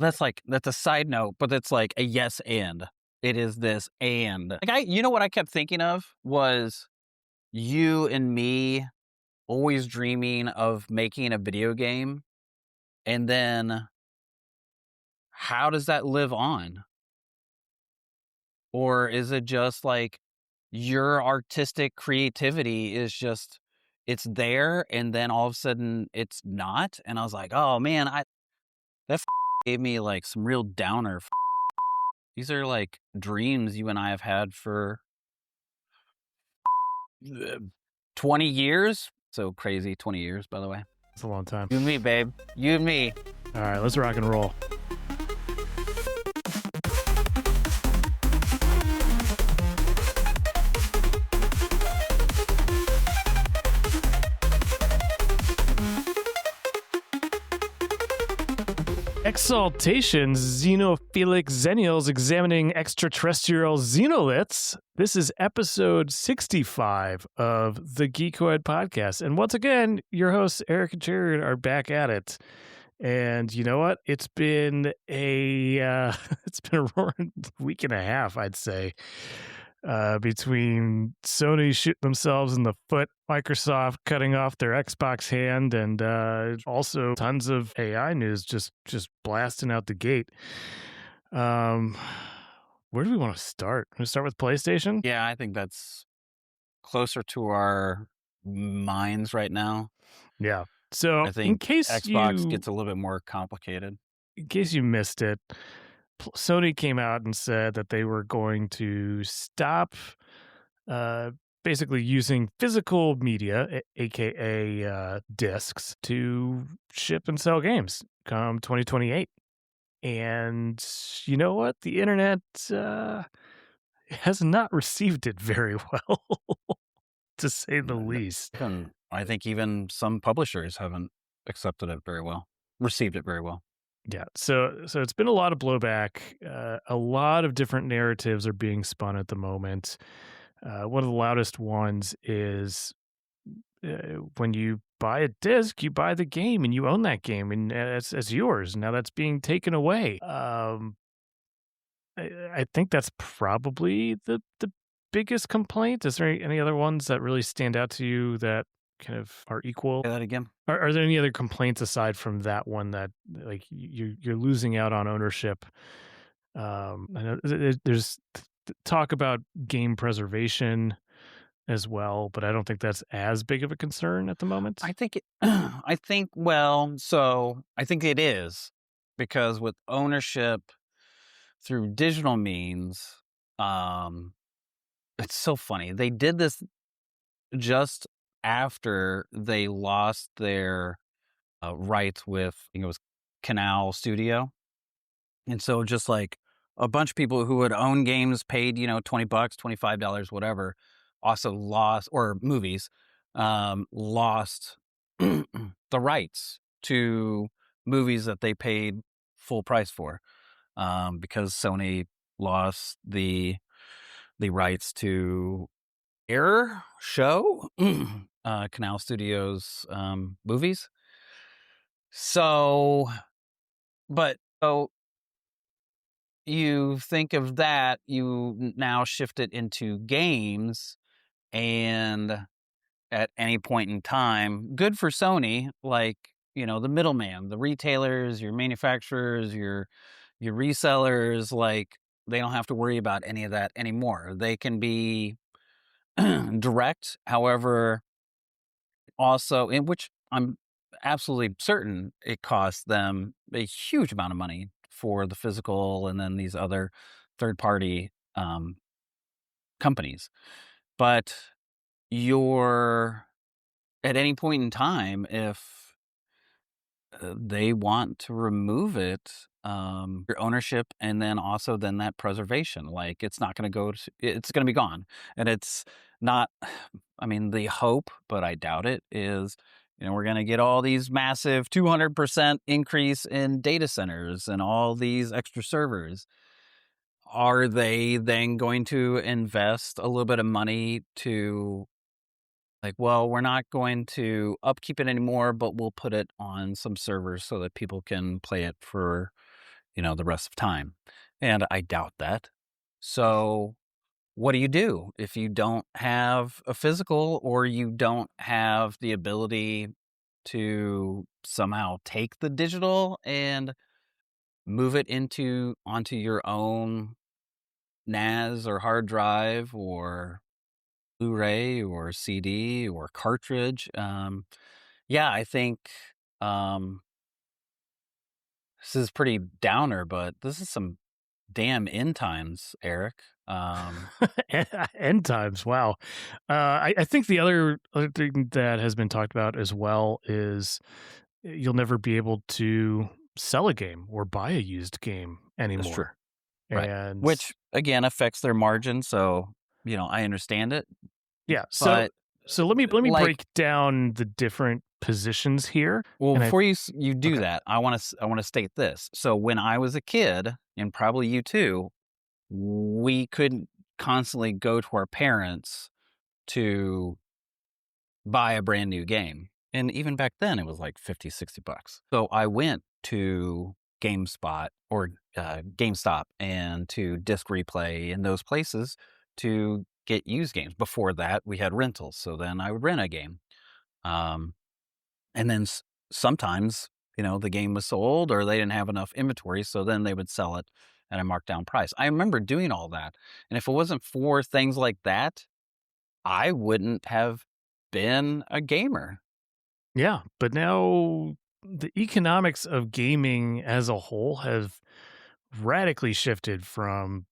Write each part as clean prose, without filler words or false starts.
that's a side note, but it's like a yes and. It is this and. You know what I kept thinking of was you and me always dreaming of making a video game, and then how does that live on? Or is it just like your artistic creativity is just it's there and then all of a sudden it's not? And I was like, oh man, that gave me like some real downer. These are like dreams you and I have had for 20 years. So crazy, 20 years, by the way. It's a long time. You and me, babe. You and me. All right, let's rock and roll. Exaltation, xenophilic xennials examining extraterrestrial xenoliths. This is episode 65 of the Geekoid podcast. And once again, your hosts, Erik and Jarrad, are back at it. And you know what? It's been a roaring week and a half, I'd say, between Sony shooting themselves in the foot, Microsoft cutting off their Xbox hand, and also tons of AI news just blasting out the gate. Where do we want to start? Want to start with PlayStation? Yeah, I think that's closer to our minds right now. Yeah. So I think in case Xbox gets a little bit more complicated. In case you missed it, Sony came out and said that they were going to stop basically using physical media, aka discs, to ship and sell games come 2028. And you know what? The internet has not received it very well, to say the least. I think even some publishers haven't accepted it very well, received it very well. Yeah, so it's been a lot of blowback. A lot of different narratives are being spun at the moment. One of the loudest ones is when you buy a disc, you buy the game and you own that game, and it's yours. Now that's being taken away. I think that's probably the biggest complaint. Is there any other ones that really stand out to you that kind of are equal? Say that again. Are there any other complaints aside from that one that like you're losing out on ownership? I know there's talk about game preservation as well, but I don't think that's as big of a concern at the moment. I think it is, because with ownership through digital means, it's so funny. They did this just after they lost their rights with, I think it was Canal Studio. And so just like a bunch of people who would own games paid, $20, $25, whatever, also lost, or movies, lost the rights to movies that they paid full price for, because Sony lost the rights to show Canal Studios movies. So you think of that, you now shift it into games, and at any point in time, good for Sony, like, the middleman, the retailers, your manufacturers, your resellers, like, they don't have to worry about any of that anymore. They can be direct. However, also, in which I'm absolutely certain it costs them a huge amount of money for the physical and then these other third-party companies. But at any point in time, if they want to remove it, your ownership, and then also then that preservation, like, it's not going to it's going to be gone. And it's not, the hope, but I doubt it, is, we're going to get all these massive 200% increase in data centers and all these extra servers. Are they then going to invest a little bit of money to, like, well, we're not going to upkeep it anymore, but we'll put it on some servers so that people can play it for, the rest of time. And I doubt that. So what do you do if you don't have a physical or you don't have the ability to somehow take the digital and move it into onto your own NAS or hard drive or Blu-ray or CD or cartridge? Yeah, I think um, this is pretty downer, but this is some damn end times, Eric. End times. Wow. I think the other thing that has been talked about as well is you'll never be able to sell a game or buy a used game That's true. anymore. Right. And Which again affects their margin. So, I understand it. yeah, so But let me like, break down the different positions here. well, And I before you do okay. that, I want to state this. So when I was a kid, and probably you too, we couldn't constantly go to our parents to buy a brand new game. And even back then it was like 50, $60. So I went to GameSpot or GameStop and to Disc Replay and those places to get used games. Before that, we had rentals. So then I would rent a game. Um, and then sometimes, the game was sold or they didn't have enough inventory. So then they would sell it at a marked down price. I remember doing all that. And if it wasn't for things like that, I wouldn't have been a gamer. Yeah, but now the economics of gaming as a whole have radically shifted from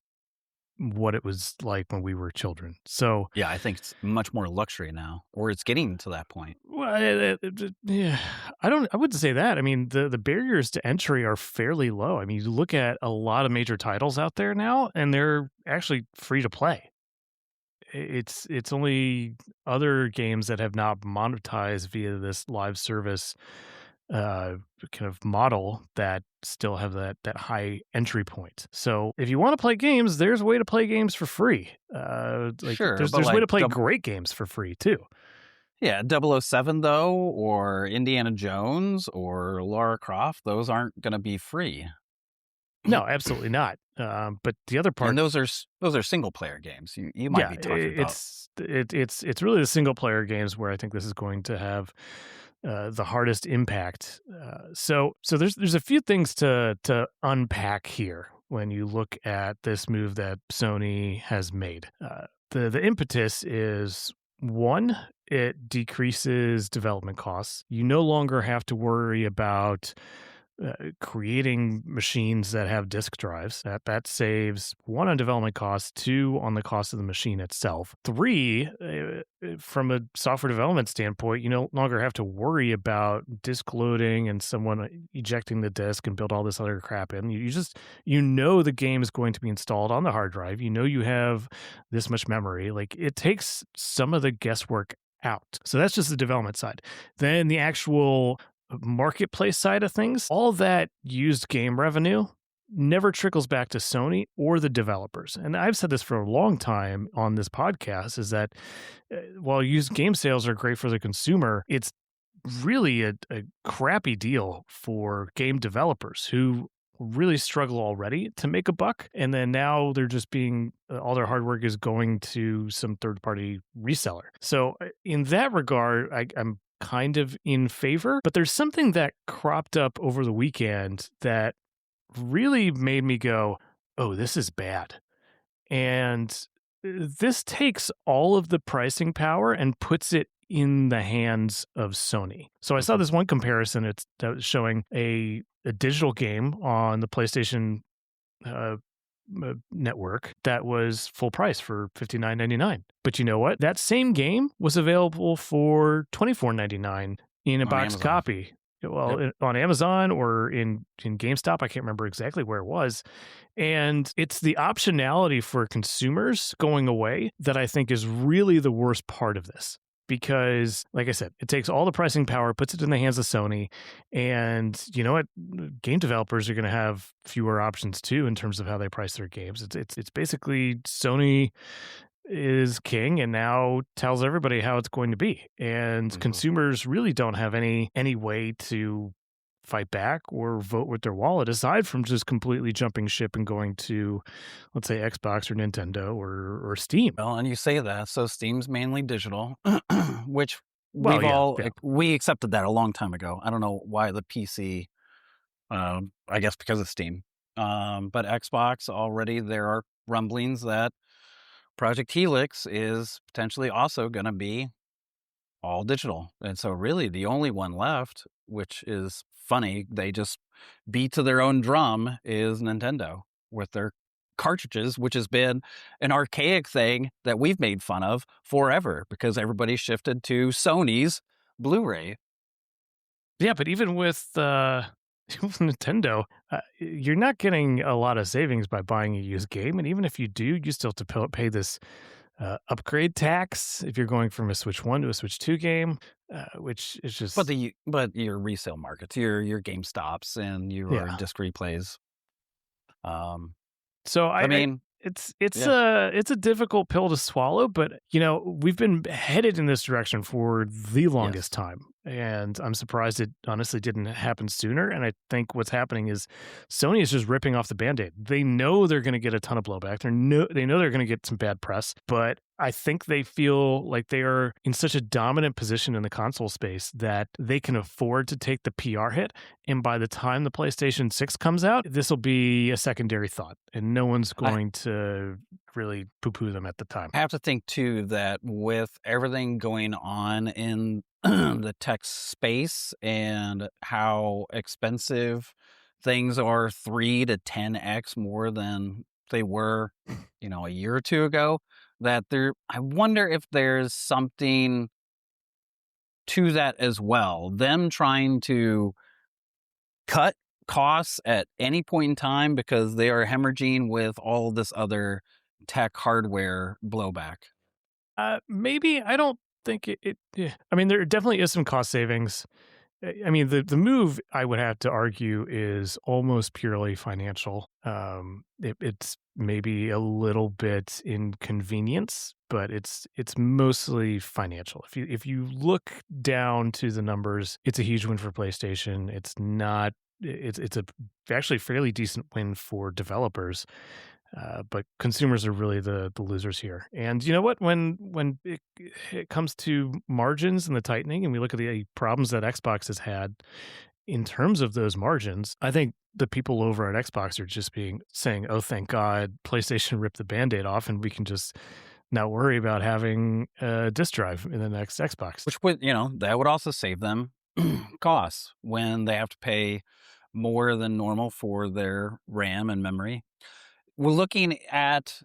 what it was like when we were children. So, Yeah, I think it's much more luxury now, or it's getting to that point. well, yeah, I wouldn't say that. I mean, the barriers to entry are fairly low. I mean, you look at a lot of major titles out there now, and they're actually free to play. It's only other games that have not monetized via this live service uh kind of model that still have that high entry point. So if you want to play games, there's a way to play games for free. Like Sure, but there's a way like to play great games for free too. yeah, 007 though, or Indiana Jones or Lara Croft, those aren't gonna be free. No, absolutely not. But the other And part, those are single player games. You might yeah, be talking about. it's really the single player games where I think this is going to have the hardest impact. So there's a few things to unpack here when you look at this move that Sony has made. The impetus is one, it decreases development costs. You no longer have to worry about creating machines that have disk drives. That saves one on development costs, two on the cost of the machine itself, three from a software development standpoint. You no longer have to worry about disk loading and someone ejecting the disk and build all this other crap in. You just the game is going to be installed on the hard drive. You have this much memory. Like it takes some of the guesswork out. So that's just the development side. Then the actual marketplace side of things, all that used game revenue never trickles back to Sony or the developers. And I've said this for a long time on this podcast is that while used game sales are great for the consumer, it's really a crappy deal for game developers who really struggle already to make a buck. And then now they're just being all their hard work is going to some third party reseller. So, in that regard, I'm kind of in favor, but there's something that cropped up over the weekend that really made me go, oh, this is bad. And this takes all of the pricing power and puts it in the hands of Sony. So I saw Mhm. this one comparison. That was showing a digital game on the PlayStation uh, network that was full price for $59.99. But you know what? That same game was available for $24.99 in a On boxed Amazon. copy. Well, Yep. on Amazon or in GameStop, I can't remember exactly where it was. And it's the optionality for consumers going away that I think is really the worst part of this. Because, like I said, it takes all the pricing power, puts it in the hands of Sony, and you know what? Game developers are going to have fewer options too in terms of how they price their games. It's basically Sony is king and now tells everybody how it's going to be, and Mhm. consumers really don't have any way to fight back or vote with their wallet aside from just completely jumping ship and going to, let's say, Xbox or Nintendo or Steam. Well, and you say that, so Steam's mainly digital, which Well, we've yeah, all yeah. we accepted that a long time ago. I don't know why the PC, I guess because of Steam. But Xbox already there are rumblings that Project Helix is potentially also going to be all digital. And so really the only one left, which is funny, they just beat to their own drum, is Nintendo with their cartridges, which has been an archaic thing that we've made fun of forever because everybody shifted to Sony's Blu-ray. Yeah, but even with with Nintendo, you're not getting a lot of savings by buying a used game, and even if you do, you still have to pay this upgrade tax if you're going from a Switch 1 to a Switch 2 game, which is just But your resale markets, your GameStops and your yeah. disc replays. Um, So I I mean, it's yeah, a difficult pill to swallow, but you know we've been headed in this direction for the yes. longest time, and I'm surprised it honestly didn't happen sooner. And I think what's happening is Sony is just ripping off the Band-Aid. They know they're going to get a ton of blowback. They know they're going to get some bad press, but I think they feel like they are in such a dominant position in the console space that they can afford to take the PR hit. And by the time the PlayStation 6 comes out, this will be a secondary thought, and no one's I going to really poo poo them at the time. have to think too that with everything going on in the tech space and how expensive things are 3 to 10x more than they were, a year or two ago, that I wonder if there's something to that as well. Them trying to cut costs at any point in time because they are hemorrhaging with all this other tech hardware blowback. Maybe I don't think yeah. I mean, there definitely is some cost savings. I mean, the move I would have to argue is almost purely financial. It's maybe a little bit inconvenience, but it's mostly financial. If you look down to the numbers, it's a huge win for PlayStation. It's not. It's a actually fairly decent win for developers, but consumers are really the losers here. And you know what? When it comes to margins and the tightening, and we look at the problems that Xbox has had in terms of those margins, I think the people over at Xbox are just saying, "Oh, thank God, PlayStation ripped the Band-Aid off, and we can just not worry about having a disk drive in the next Xbox." Which would, that would also save them costs when they have to pay more than normal for their RAM and memory. We're looking at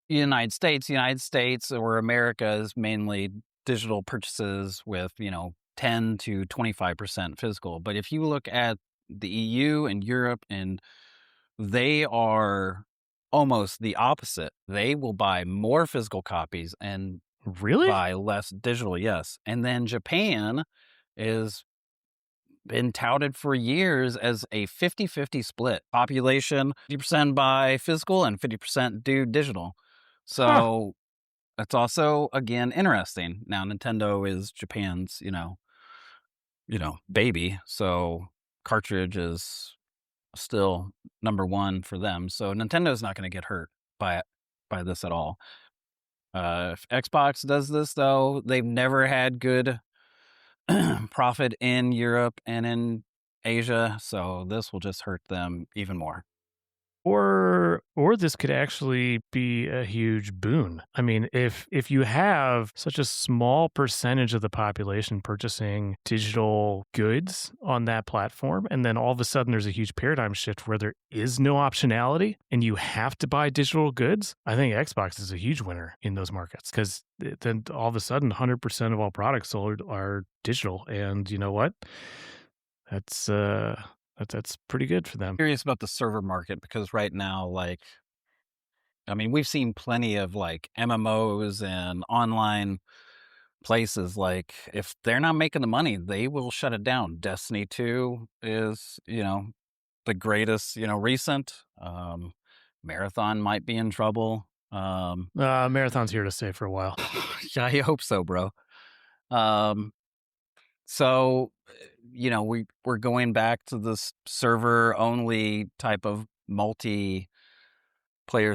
United States or America is mainly digital purchases with, 10 to 25% physical. But if you look at the EU and Europe, and they are almost the opposite. They will buy more physical copies and Really? buy less digital, yes. And then Japan is been touted for years as a 50-50 split. Population 50% buy physical and 50% do digital. Huh. So that's also again interesting. Now Nintendo is Japan's, baby. So cartridge is still number one for them. So Nintendo's not going to get hurt by it, by this at all. If Xbox does this though, they've never had good profit in Europe and in Asia, so this will just hurt them even more. Or this could actually be a huge boon. I mean, if you have such a small percentage of the population purchasing digital goods on that platform, and then all of a sudden there's a huge paradigm shift where there is no optionality and you have to buy digital goods, I think Xbox is a huge winner in those markets because then all of a sudden 100% of all products sold are digital. And you know what? That's that's pretty good for them. Curious about the server market because right now, I mean, we've seen plenty of MMOs and online places. Like, if they're not making the money, they will shut it down. Destiny 2 is, the greatest, recent. Marathon might be in trouble. Marathon's here to stay for a while. Yeah, I hope so, bro. Um, so we're going back to this server only type of multiplayer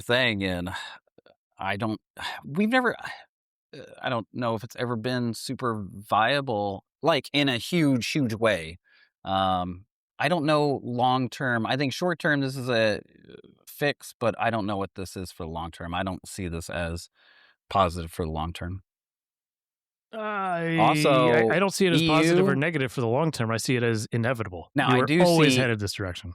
thing, and I don't. We've never. I don't know if it's ever been super viable, like in a huge way. Um, I don't know long term. I think short term this is a fix, but I don't know what this is for the long term. I don't see this as positive for the long term. I Also, don't see it as positive or EU. negative for the long term. I see it as inevitable. Now You I are do always see headed this direction.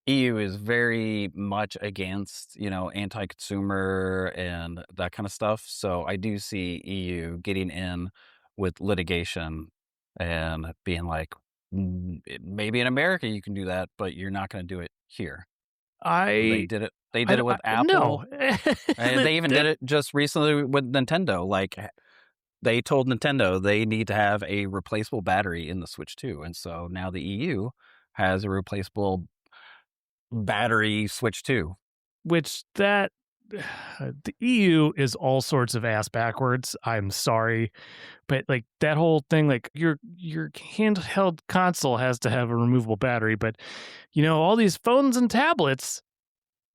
EU is very much against, anti-consumer and that kind of stuff. So I do see EU getting in with litigation and being like, maybe in America you can do that, but you're not going to do it here." They I did it. They I did it don't with no. Apple. And they even did it just recently with Nintendo. Like they told Nintendo they need to have a replaceable battery in the Switch too. And so now the EU has a replaceable battery Switch too. Which that the EU is all sorts of ass backwards. I'm sorry, but like that whole thing, like your handheld console has to have a removable battery, but all these phones and tablets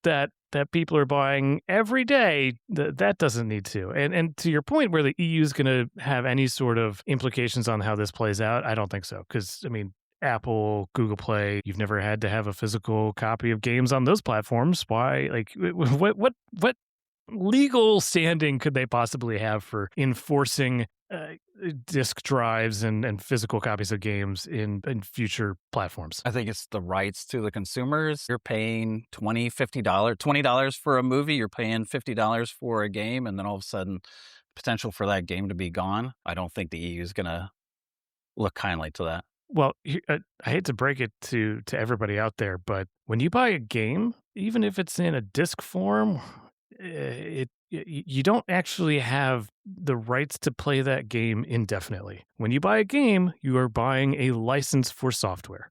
that people are buying every day, that doesn't need to. And to your point, where the EU is going to have any sort of implications on how this plays out, I don't think so. Because I mean, Apple, Google Play, you've never had to have a physical copy of games on those platforms. Why? Like, what legal standing could they possibly have for enforcing disk drives and physical copies of games in future platforms? I think it's the rights to the consumers. You're paying $50, $20 for a movie. You're paying $50 for a game. And then all of a sudden, potential for that game to be gone. I don't think the EU is going to look kindly to that. Well, I hate to break it to everybody out there, but when you buy a game, even if it's in a disc form, you don't actually have the rights to play that game indefinitely. When you buy a game, you are buying a license for software.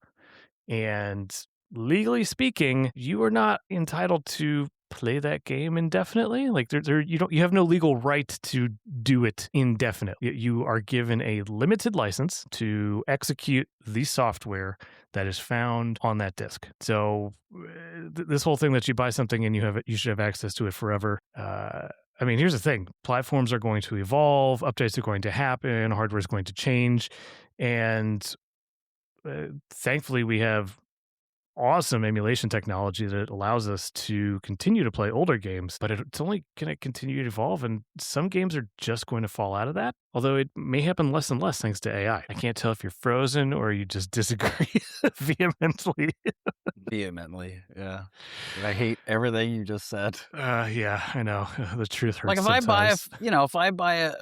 And legally speaking, you are not entitled to play that game indefinitely. Like you have no legal right to do it indefinitely. You are given a limited license to execute the software that is found on that disk. So this whole thing that you buy something and you should have access to it forever. I mean, here's the thing. Platforms are going to evolve, updates are going to happen, hardware is going to change, and thankfully we have awesome emulation technology that allows us to continue to play older games, but it's only going to continue to evolve, and some games are just going to fall out of that, although it may happen less and less thanks to AI. I can't tell if you're frozen or you just disagree vehemently. Vehemently, yeah. I hate everything you just said. Yeah, I know. The truth hurts Like if sometimes. if I buy a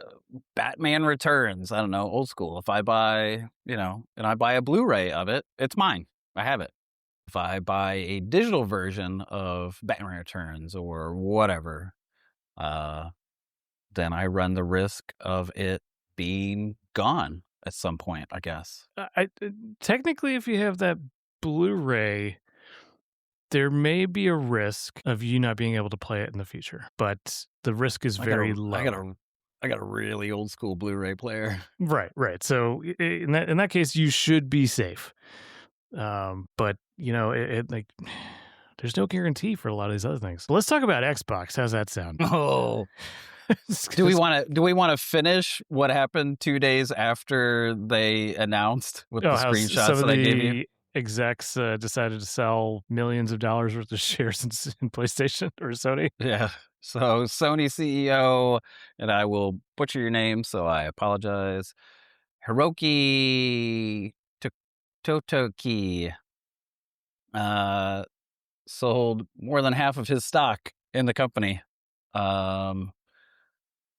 Batman Returns, I don't know, old school. If I buy, and I buy a Blu-ray of it, it's mine. I have it. If I buy a digital version of Batman Returns or whatever, then I run the risk of it being gone at some point, I guess. Technically, if you have that Blu-ray, there may be a risk of you not being able to play it in the future, but the risk is very low. I got a really old school Blu-ray player. Right. So in that case, you should be safe. But like there's no guarantee for a lot of these other things. But let's talk about Xbox. How's that sound? Oh, do we want to finish what happened 2 days after they announced with the how screenshots some of that I gave you? the execs decided to sell millions of dollars worth of shares in PlayStation or Sony? Yeah. So Sony CEO, and I will butcher your name, so I apologize. Hiroki Totoki sold more than half of his stock in the company.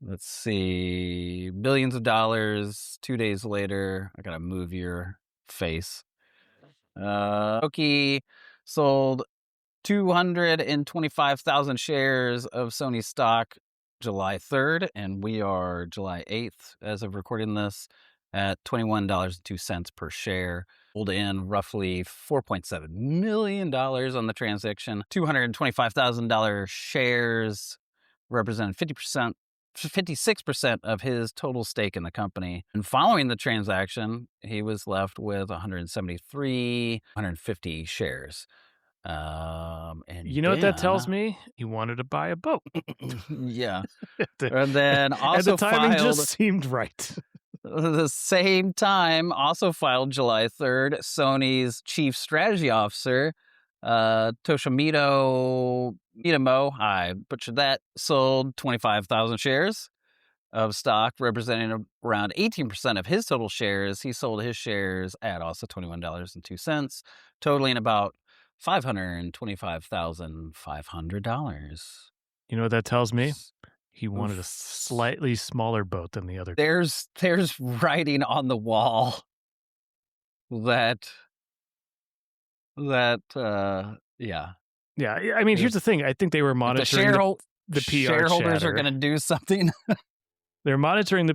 Let's see, billions of dollars 2 days later. I gotta move your face. Hiroki sold 225,000 shares of Sony stock July 3rd, and we are July 8th as of recording this at $21.02 per share. Pulled in roughly $4.7 million on the transaction. $225,000 shares represented 56% of his total stake in the company. And following the transaction, he was left with 150 shares. And You know what that tells then, me? He wanted to buy a boat. yeah. The- And then and the also timing filed just seemed right. the same time, also filed July 3rd, Sony's chief strategy officer, Toshimito Mitamo, I butchered that, sold 25,000 shares of stock, representing around 18% of his total shares. He sold his shares at also $21.02, totaling about $525,500. You know what that tells me? He wanted a Oof. slightly smaller boat than the other. There's writing on the wall that yeah. Yeah, I mean, here's the If thing. I think they were if monitoring the PR shareholders are chatter. gonna do something. They're monitoring the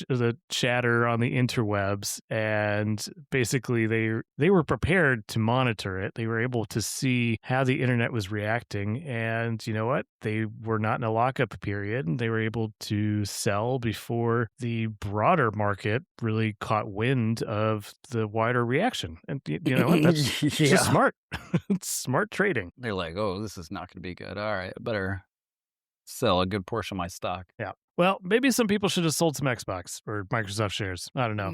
the chatter on the interwebs, and basically they were prepared to monitor it. They were able to see how the internet was reacting, and you know what? They were not in a lockup period, and they were able to sell before the broader market really caught wind of the wider reaction. And you know what? That's just Yeah. smart. It's smart trading. They're like, "Oh, this is not gonna be good. All right, I better sell a good portion of my stock." Yeah. Well, maybe some people should have sold some Xbox or Microsoft shares. I don't know.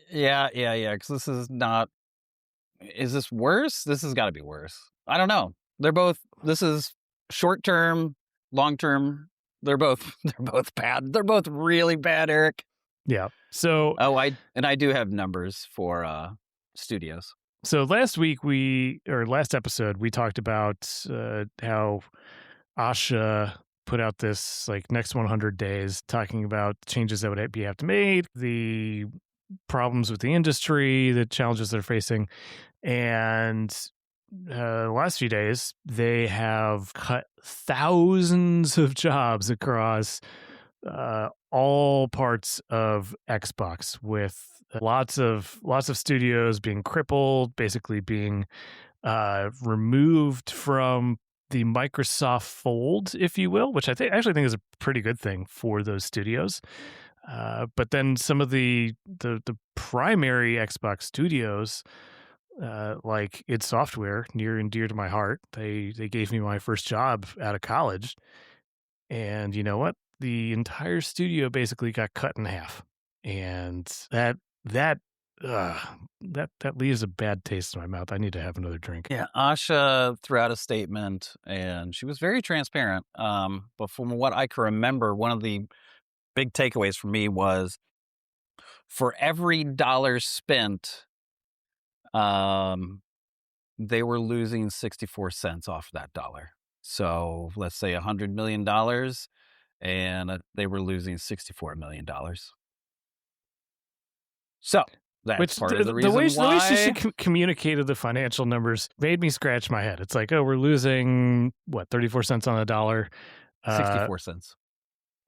Yeah, 'cause this is not is this worse? This has gotta be worse. I don't know. This is short term, long term. They're both they're both bad. They're both really bad, Eric. Yeah. So Oh, I do have numbers for, studios. last last episode we talked about how Asha put out this like next 100 days talking about changes that would have to made, the problems with the industry, the challenges they're facing, and the last few days they have cut thousands of jobs across all parts of Xbox, with lots of studios being crippled, basically being removed from the Microsoft fold, if you will, which I actually think is a pretty good thing for those studios. But then some of the primary Xbox studios, like id Software, near and dear to my heart, they gave me my first job out of college, and you know what? The entire studio basically got cut in half, and that uh, that leaves a bad taste in my mouth. I need to have another drink. Yeah, Asha threw out a statement, and she was very transparent. But from what I can remember, one of the big takeaways for me was for every dollar spent, um, they were losing 64 cents off that dollar. So let's say $100 million, and they were losing $64 million. So that's Which part of the the way reason she why communicated the financial numbers made me scratch my head. It's like, oh, we're losing what, 34 cents on a dollar, 64 cents.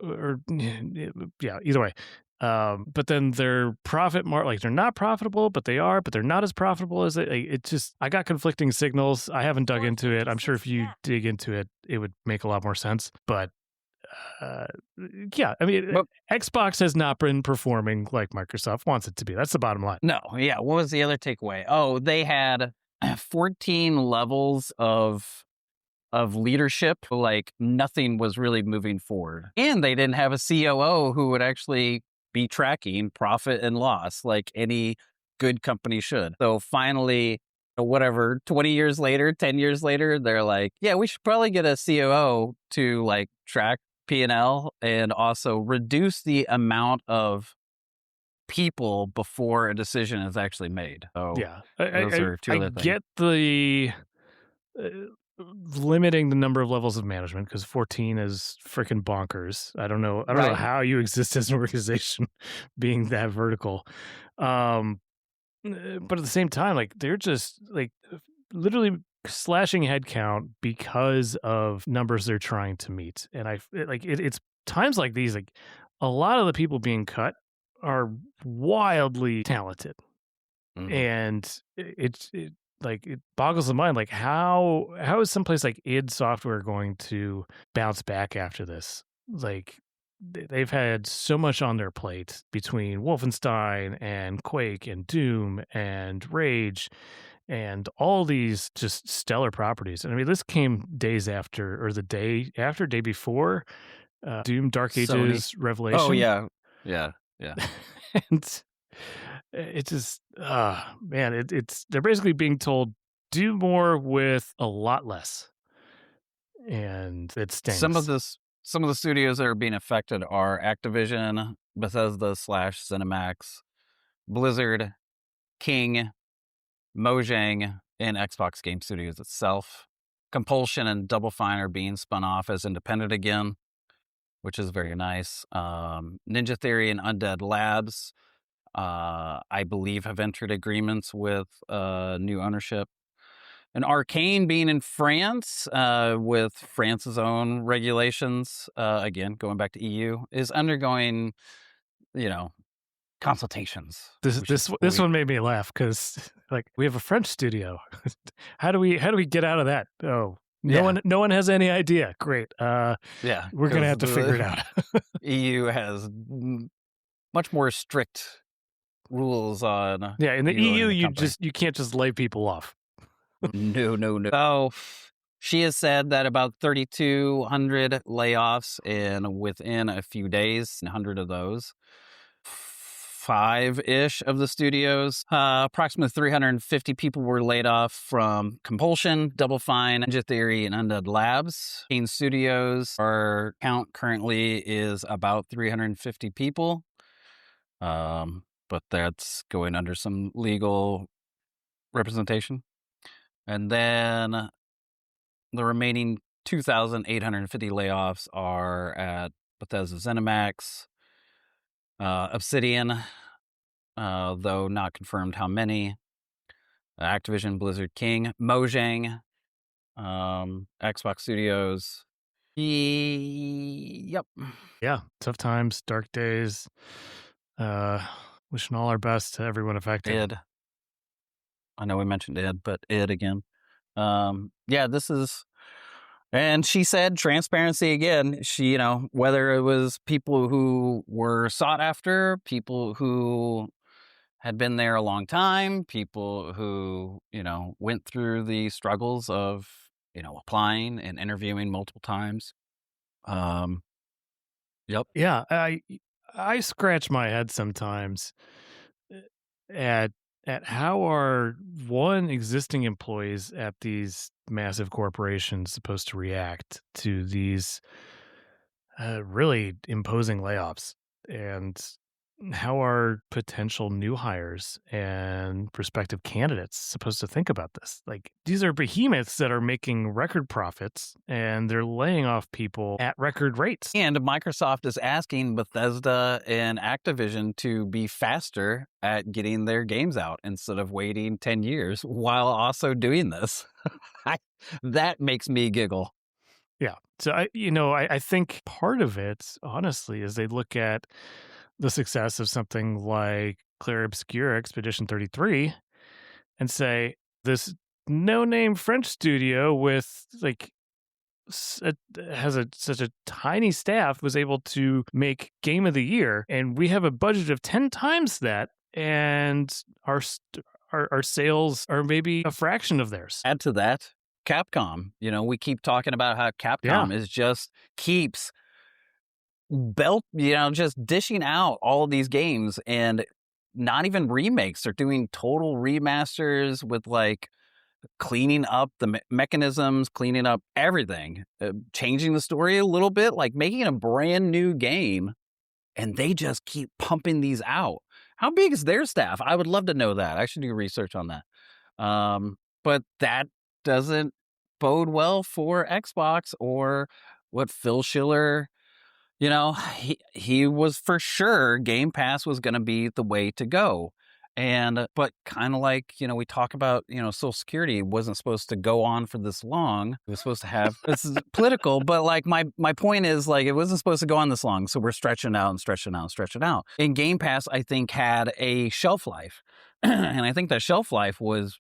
or yeah, either way. But then their profit like they're not profitable, but they are, but they're not as profitable as it just, I got conflicting signals. I haven't dug into it. I'm sure if you dig into it, it would make a lot more sense. But uh, yeah, I mean, But Xbox has not been performing like Microsoft wants it to be. That's the bottom line. no, yeah. What was the other takeaway? Oh, they had 14 levels of leadership. Like nothing was really moving forward, and they didn't have a COO who would actually be tracking profit and loss like any good company should. So finally, whatever, 20 years later, 10 years later, they're like, yeah, we should probably get a COO to like track P&L and also reduce the amount of people before a decision is actually made. So Yeah, those are two I other things. get the uh, limiting the number of levels of management, because 14 is freaking bonkers. I don't know Right. how you exist as an organization being that vertical. But at the same time, like they're just like literally slashing headcount because of numbers they're trying to meet. And it's times like these, like a lot of the people being cut are wildly talented, Mhm. and it boggles the mind, like how is someplace like id Software going to bounce back after this? Like they've had so much on their plate between Wolfenstein and Quake and Doom and Rage and all these just stellar properties. And I mean, this came days after, or the day after, day before Doom Dark Sony. Ages Oh Revelation. yeah, yeah, yeah. And it just, man, it's they're basically being told do more with a lot less, and it Some of stings. this, some of the studios that are being affected are Activision, Bethesda slash Cinemax, Blizzard, King, Mojang, and Xbox Game Studios itself. Compulsion and Double Fine are being spun off as independent again, which is very nice. Ninja Theory and Undead Labs, I believe, have entered agreements with new ownership. And Arcane being in France, with France's own regulations, again, going back to EU, is undergoing, you know, consultations, This which this is this we one made me laugh because like we have a French studio. How do we get out of that? Oh, yeah, no one has any idea. Great. yeah, We're gonna because have to figure it the out. EU has much more strict rules on Yeah, in the you EU, owning a company. you can't just lay people off. No, no, no. So she has said that about 3,200 layoffs in within a few days, 100 of those. Five-ish of the studios. Approximately 350 people were laid off from Compulsion, Double Fine, Ninja Theory, and Undead Labs. Kane Studios, our count currently is about 350 people. But that's going under some legal representation. And then the remaining 2,850 layoffs are at Bethesda ZeniMax, Obsidian, though not confirmed how many, Activision, Blizzard, King, Mojang, Xbox Studios. Yep. Yeah, tough times, dark days. Wishing all our best to everyone affected. Id. I know we mentioned Id, but Id again. Yeah, this is, and she said transparency again. She, whether it was people who were sought after, people who had been there a long time, people who, went through the struggles of, applying and interviewing multiple times. Yep. Yeah, I scratch my head sometimes uh, at how are one existing employees at these massive corporations supposed to react to these really imposing layoffs, and how are potential new hires and prospective candidates supposed to think about this? Like, these are behemoths that are making record profits and they're laying off people at record rates. And Microsoft is asking Bethesda and Activision to be faster at getting their games out instead of waiting 10 years while also doing this. That makes me giggle. Yeah. So I think part of it, honestly, is they look at the success of something like Clair Obscur Expedition 33 and say, this no-name French studio with like has such a tiny staff was able to make Game of the Year, and we have a budget of 10 times that, and our sales are maybe a fraction of theirs. Add to that, Capcom. We keep talking about how Capcom is just keeps just dishing out all of these games, and not even remakes. They're doing total remasters with like cleaning up the mechanisms, cleaning up everything, changing the story a little bit, like making a brand new game, and they just keep pumping these out. How big is their staff? I would love to know that. I should do research on that. But that doesn't bode well for Xbox or what Phil Schiller, he was for sure Game Pass was going to be the way to go. But kind of like, we talk about, Social Security wasn't supposed to go on for this long. It was supposed to have, this is political, but like my point is like, it wasn't supposed to go on this long. So we're stretching out and stretching out and stretching out. And Game Pass, I think, had a shelf life. And I think that shelf life was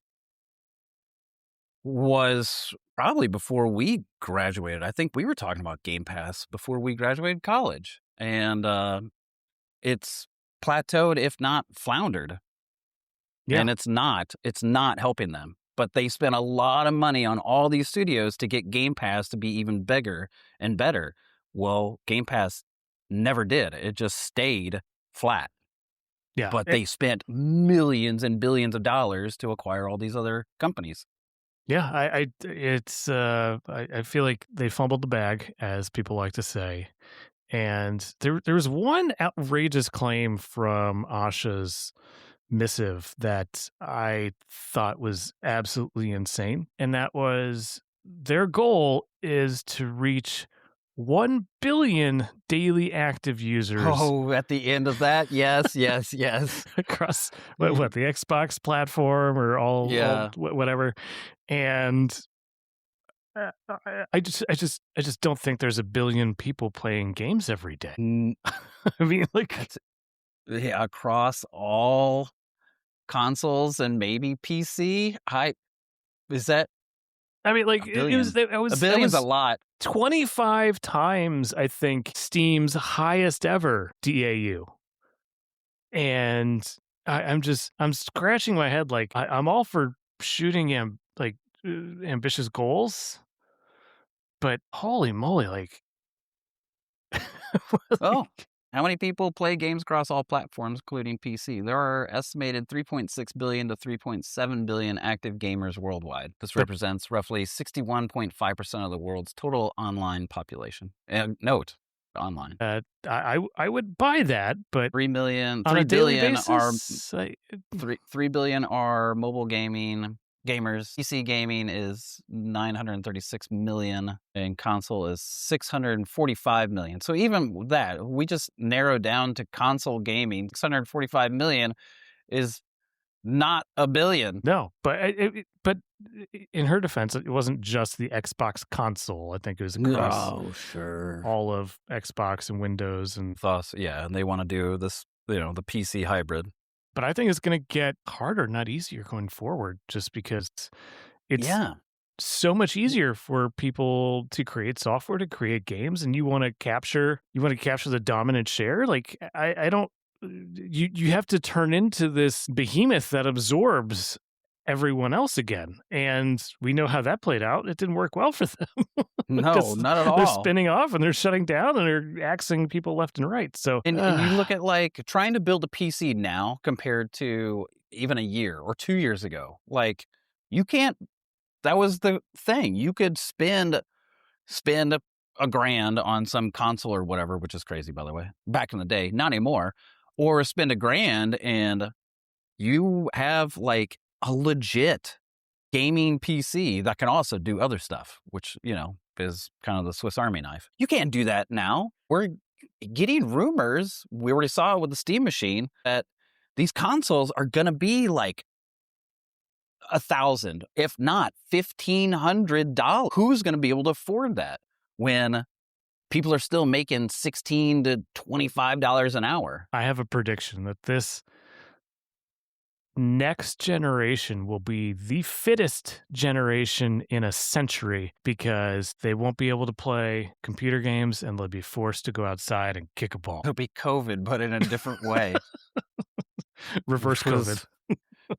probably before we graduated. I think we were talking about Game Pass before we graduated college. and it's plateaued, if not floundered. Yeah. And it's not helping them. But they spent a lot of money on all these studios to get Game Pass to be even bigger and better. Well, Game Pass never did. It just stayed flat. Yeah. But they spent millions and billions of dollars to acquire all these other companies. Yeah, I feel like they fumbled the bag, as people like to say. And there was one outrageous claim from Asha's missive that I thought was absolutely insane, and that was their goal is to reach 1 billion daily active users Oh, at the end of that, yes, yes, yes. across what the Xbox platform or all Yeah. whatever. And I just don't think there's a billion people playing games every day. N- I mean, like, That's yeah, across all consoles and maybe PC. Is that like a it was billion? that A was that billion's a was lot. 25 times, I think, Steam's highest ever DAU. And I'm scratching my head like I'm all for shooting ambitious goals, but holy moly, like, Oh, like, how many people play games across all platforms, including PC? There are estimated 3.6 billion to 3.7 billion active gamers worldwide. This but represents roughly 61.5% of the world's total online population. And note, online. I would buy that, but 3 million, on 3 a daily billion are basis, 3 billion are mobile gaming gamers. PC gaming is 936 million and console is 645 million. So even with that, we just narrowed down to console gaming. 645 million is not a billion. no, but in her defense, it wasn't just the Xbox console. I think it was across Oh, sure. all of Xbox and Windows, and Thus, yeah, and they want to do this, the PC hybrid. but I think it's going to get harder, not easier, going forward, just because it's Yeah. so much easier for people to create software, to create games, and you want to capture the dominant share. Like, I don't. You have to turn into this behemoth that absorbs everyone else again, and we know how that played out. It didn't work well for them No, because not at they're all. spinning off and they're shutting down and they're axing people left and right. So, And you look at like trying to build a PC now compared to even a year or 2 years ago. Like you can't that was the thing. You could spend a grand on some console or whatever, which is crazy by the way. Back in the day, not anymore. Or spend a grand and you have like a legit gaming PC that can also do other stuff, which, is kind of the Swiss Army knife. You can't do that now. We're getting rumors. We already saw it with the Steam machine that these consoles are going to be like 1,000, if not $1,500. Who's going to be able to afford that when people are still making $16 to $25 an hour? I have a prediction that this next generation will be the fittest generation in a century because they won't be able to play computer games and they'll be forced to go outside and kick a ball. It'll be COVID, but in a different way. Reverse It was- COVID.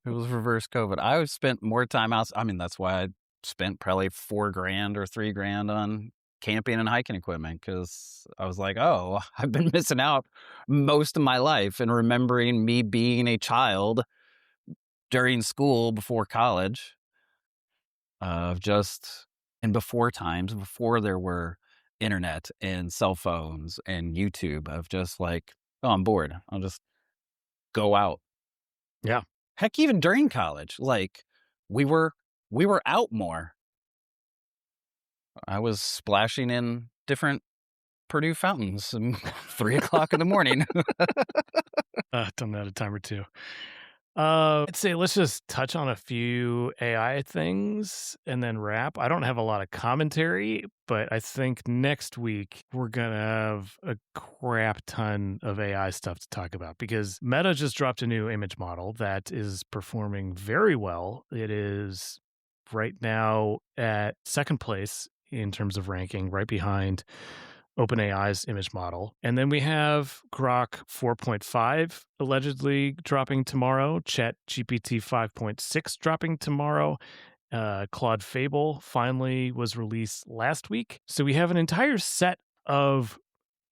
It was reverse COVID. I spent more time out. I mean, that's why I spent probably $4,000 or $3,000 on camping and hiking equipment because I was like, oh, I've been missing out most of my life and remembering me being a child during school before college of just and before times before there were internet and cell phones and YouTube of just like, oh, I'm bored. I'll just go out. Yeah. Heck, even during college, like we were out more. I was splashing in different Purdue fountains at 3 o'clock in the morning. Done that a time or two. I'd say let's just touch on a few AI things and then wrap. I don't have a lot of commentary, but I think next week we're going to have a crap ton of AI stuff to talk about because Meta just dropped a new image model that is performing very well. It is right now at second place in terms of ranking, right behind OpenAI's image model. And then we have Grok 4.5 allegedly dropping tomorrow, ChatGPT 5.6 dropping tomorrow. Claude Fable finally was released last week. So we have an entire set of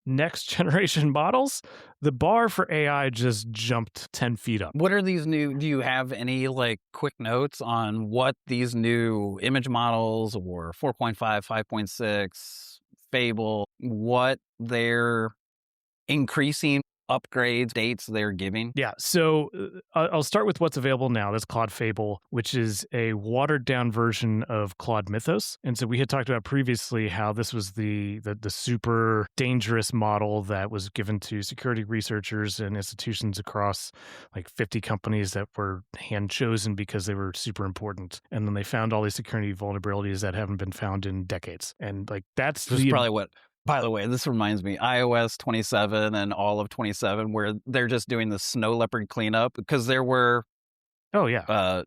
next generation models. The bar for AI just jumped 10 feet up. What are these new? Do you have any like quick notes on what these new image models or 4.5, 5.6, Fable, what they're increasing upgrades, dates they're giving? Yeah, so I'll start with what's available now. That's Claude Fable, which is a watered down version of Claude Mythos. And so we had talked about previously how this was the super dangerous model that was given to security researchers and institutions across like 50 companies that were hand chosen because they were super important. And then they found all these security vulnerabilities that haven't been found in decades. And like that's This is probably what. By the way, this reminds me, iOS 27 and all of 27, where they're just doing the snow leopard cleanup because there were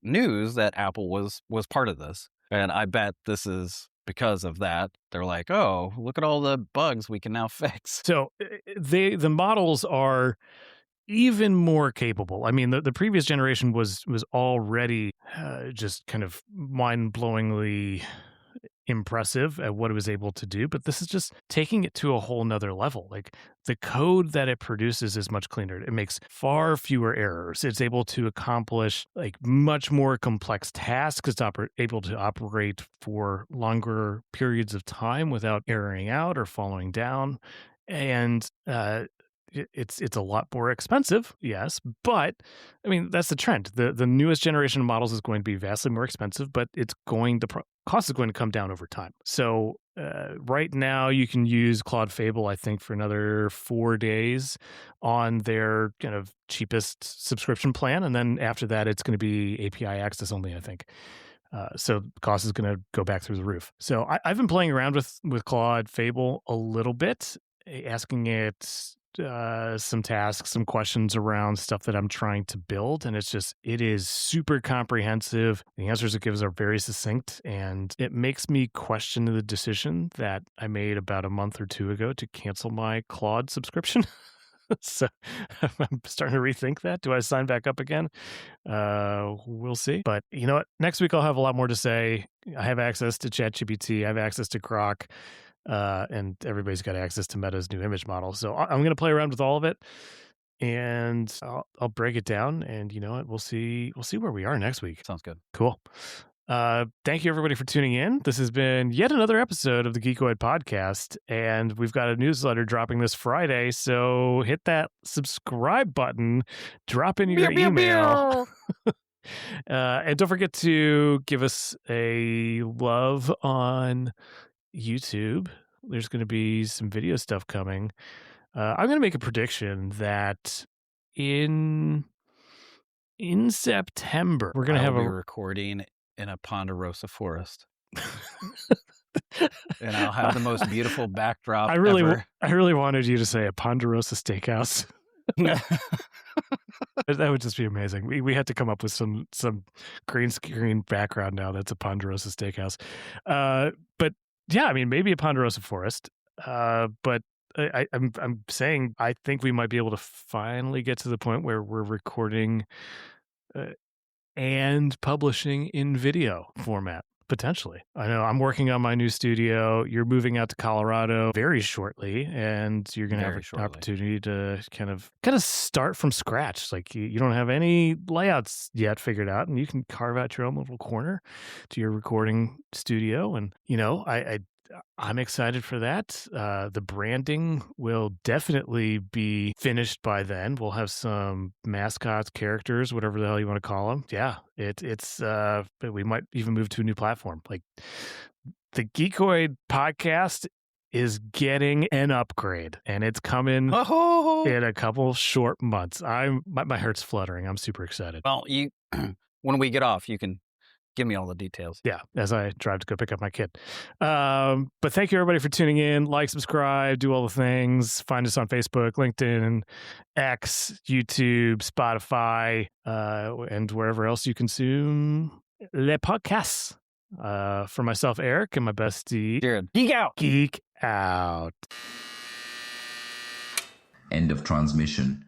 news that Apple was part of this. And I bet this is because of that. They're like, oh, look at all the bugs we can now fix. So the models are even more capable. I mean, the previous generation was already just kind of mind-blowingly impressive at what it was able to do, but this is just taking it to a whole nother level. Like the code that it produces is much cleaner. It makes far fewer errors. It's able to accomplish like much more complex tasks. It's able to operate for longer periods of time without erroring out or falling down. And it's a lot more expensive, yes, but I mean that's the trend. The newest generation of models is going to be vastly more expensive, but it's going to cost is going to come down over time. So right now you can use Claude Fable, I think, for another 4 days on their kind of cheapest subscription plan, and then after that it's going to be API access only, I think. So cost is going to go back through the roof. So I've been playing around with Claude Fable a little bit, asking it some tasks, some questions around stuff that I'm trying to build. And it is super comprehensive. The answers it gives are very succinct, and it makes me question the decision that I made about a month or two ago to cancel my Claude subscription. So I'm starting to rethink that. Do I sign back up again? We'll see. But you know what? Next week I'll have a lot more to say. I have access to ChatGPT. I have access to Grok. And everybody's got access to Meta's new image model. So I'm going to play around with all of it, and I'll break it down. And you know what? We'll see where we are next week. Sounds good. Cool. Thank you everybody for tuning in. This has been yet another episode of the Geekoid podcast, and we've got a newsletter dropping this Friday. So hit that subscribe button, drop in your email. And don't forget to give us a love on YouTube. There's going to be some video stuff coming. I'm going to make a prediction that in September we're going to have a recording in a ponderosa forest, and I'll have the most beautiful backdrop. I really wanted you to say a ponderosa steakhouse. That would just be amazing. We had to come up with some green screen background now. That's a ponderosa steakhouse. But yeah, I mean, maybe a ponderosa forest, but I'm saying I think we might be able to finally get to the point where we're recording and publishing in video format, potentially. I know I'm working on my new studio. You're moving out to Colorado very shortly, and you're going to have an opportunity to kind of start from scratch. Like you don't have any layouts yet figured out, and you can carve out your own little corner to your recording studio. And, you know, I'm excited for that. The branding will definitely be finished by then. We'll have some mascots, characters, whatever the hell you want to call them. Yeah, we might even move to a new platform. Like the Geekoid podcast is getting an upgrade, and it's coming in a couple short months. My heart's fluttering. I'm super excited. Well, when we get off, you can give me all the details. Yeah, as I drive to go pick up my kid. But thank you, everybody, for tuning in. Like, subscribe, do all the things. Find us on Facebook, LinkedIn, X, YouTube, Spotify, and wherever else you consume les podcasts. For myself, Eric, and my bestie, Jarrad, geek out. Geek out. End of transmission.